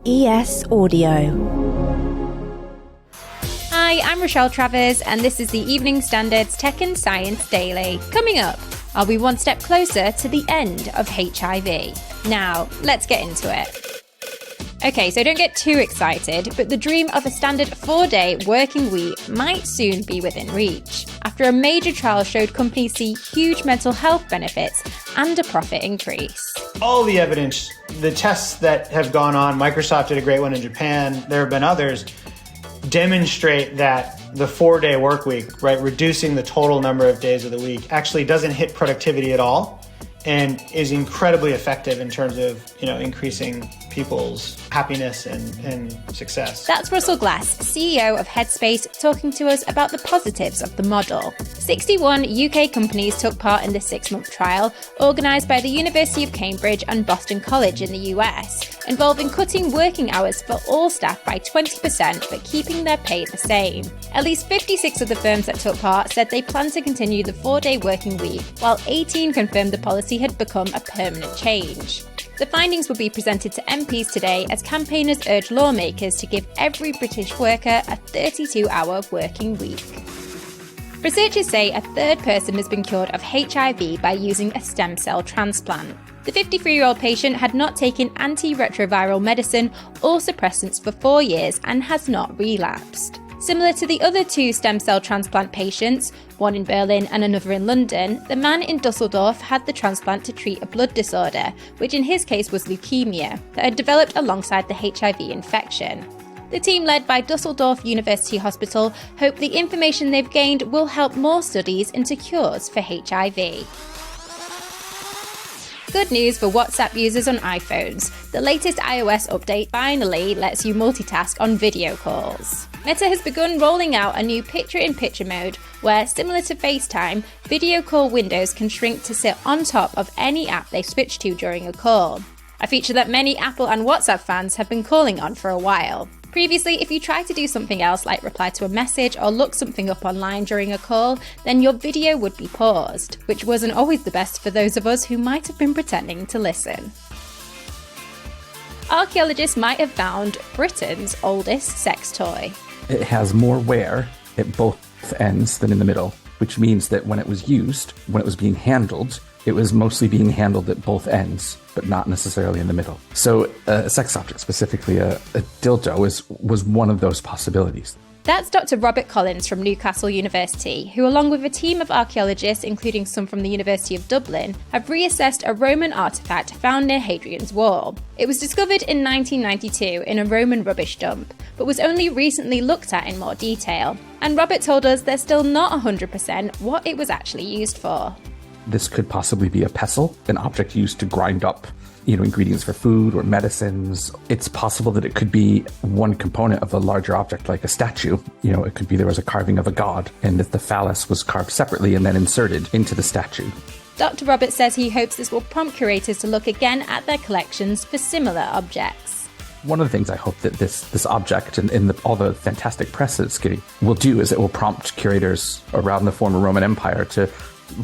ES Audio. Hi, I'm Rochelle Travers, and this is the Evening Standard's Tech and Science Daily. Coming up, are we one step closer to the end of HIV? Now, let's get into it. Okay, so don't get too excited, but the dream of a standard 4-day working week might soon be within reach, after a major trial showed companies see huge mental health benefits and a profit increase. All the evidence, the tests that have gone on, Microsoft did a great one in Japan, there have been others, demonstrate that the 4-day work week, right, reducing the total number of days of the week, actually doesn't hit productivity at all and is incredibly effective in terms of, increasing people's happiness and success. That's Russell Glass, CEO of Headspace, talking to us about the positives of the model. 61 UK companies took part in the 6-month trial, organised by the University of Cambridge and Boston College in the US, involving cutting working hours for all staff by 20% but keeping their pay the same. At least 56 of the firms that took part said they plan to continue the 4-day working week, while 18 confirmed the policy had become a permanent change. The findings will be presented to MPs today as campaigners urge lawmakers to give every British worker a 32-hour working week. Researchers say a third person has been cured of HIV by using a stem cell transplant. The 53-year-old patient had not taken antiretroviral medicine or suppressants for 4 years and has not relapsed. Similar to the other 2 stem cell transplant patients, one in Berlin and another in London, the man in Dusseldorf had the transplant to treat a blood disorder, which in his case was leukemia, that had developed alongside the HIV infection. The team led by Dusseldorf University Hospital hope the information they've gained will help more studies into cures for HIV. Good news for WhatsApp users on iPhones. The latest iOS update finally lets you multitask on video calls. Meta has begun rolling out a new picture-in-picture mode where, similar to FaceTime, video call windows can shrink to sit on top of any app they switch to during a call. A feature that many Apple and WhatsApp fans have been calling on for a while. Previously, if you tried to do something else like reply to a message or look something up online during a call, then your video would be paused, which wasn't always the best for those of us who might have been pretending to listen. Archaeologists might have found Britain's oldest sex toy. It has more wear at both ends than in the middle, which means that when it was used, when it was being handled, it was mostly being handled at both ends, but not necessarily in the middle. So a sex object, specifically a dildo, was one of those possibilities. That's Dr. Robert Collins from Newcastle University, who along with a team of archaeologists, including some from the University of Dublin, have reassessed a Roman artefact found near Hadrian's Wall. It was discovered in 1992 in a Roman rubbish dump, but was only recently looked at in more detail. And Robert told us they're still not 100% what it was actually used for. This could possibly be a pestle, an object used to grind up, ingredients for food or medicines. It's possible that it could be one component of a larger object like a statue. It could be there was a carving of a god and that the phallus was carved separately and then inserted into the statue. Dr. Roberts says he hopes this will prompt curators to look again at their collections for similar objects. One of the things I hope that this object and all the fantastic press that it's getting will do is it will prompt curators around the former Roman Empire to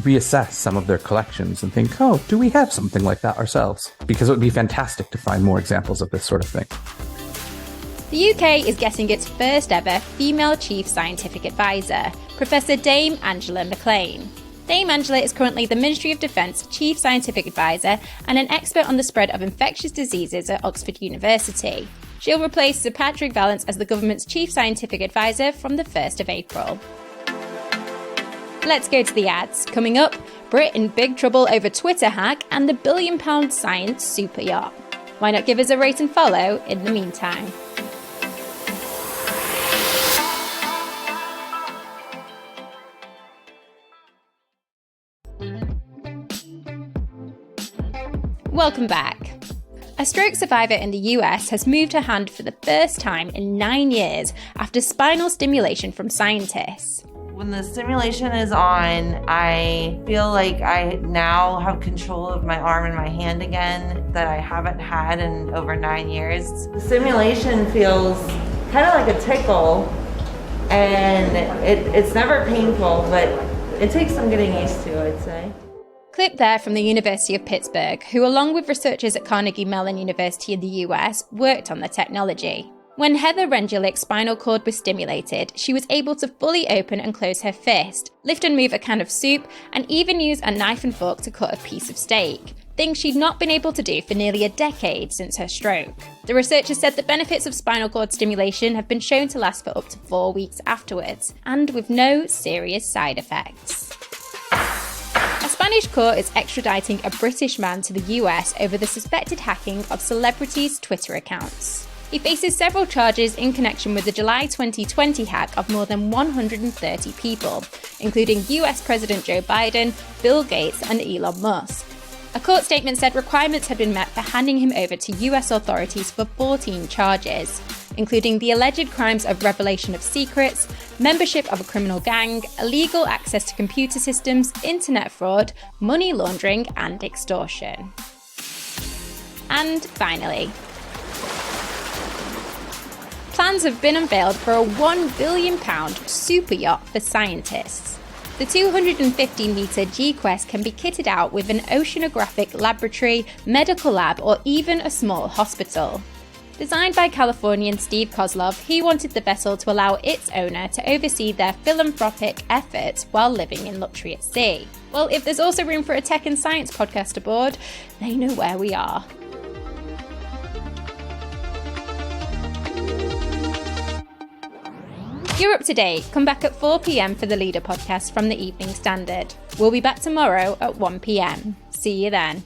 reassess some of their collections and think, do we have something like that ourselves? Because it would be fantastic to find more examples of this sort of thing. The UK is getting its first ever female chief scientific advisor, Professor Dame Angela McLean. Dame Angela is currently the Ministry of Defence Chief Scientific Advisor and an expert on the spread of infectious diseases at Oxford University. She'll replace Sir Patrick Vallance as the government's Chief Scientific Advisor from the 1st of April. Let's go to the ads. Coming up, Brit in big trouble over Twitter hack and the £1 billion science superyacht. Why not give us a rate and follow in the meantime? Welcome back. A stroke survivor in the US has moved her hand for the first time in 9 years after spinal stimulation from scientists. When the stimulation is on, I feel like I now have control of my arm and my hand again that I haven't had in over 9 years. The stimulation feels kind of like a tickle, and it's never painful, but it takes some getting used to, I'd say. Clip there from the University of Pittsburgh, who along with researchers at Carnegie Mellon University in the US, worked on the technology. When Heather Rendulich's spinal cord was stimulated, she was able to fully open and close her fist, lift and move a can of soup, and even use a knife and fork to cut a piece of steak, things she'd not been able to do for nearly a decade since her stroke. The researchers said the benefits of spinal cord stimulation have been shown to last for up to 4 weeks afterwards, and with no serious side effects. A Spanish court is extraditing a British man to the US over the suspected hacking of celebrities' Twitter accounts. He faces several charges in connection with the July 2020 hack of more than 130 people, including US President Joe Biden, Bill Gates, and Elon Musk. A court statement said requirements had been met for handing him over to US authorities for 14 charges, including the alleged crimes of revelation of secrets, membership of a criminal gang, illegal access to computer systems, internet fraud, money laundering, and extortion. And finally, plans have been unveiled for a £1 billion superyacht for scientists. The 250-metre G-Quest can be kitted out with an oceanographic laboratory, medical lab, or even a small hospital. Designed by Californian Steve Kozlov, he wanted the vessel to allow its owner to oversee their philanthropic efforts while living in luxury at sea. Well, if there's also room for a tech and science podcast aboard, they know where we are. You're up to date. Come back at 4 p.m. for the Leader podcast from the Evening Standard. We'll be back tomorrow at 1 p.m. See you then.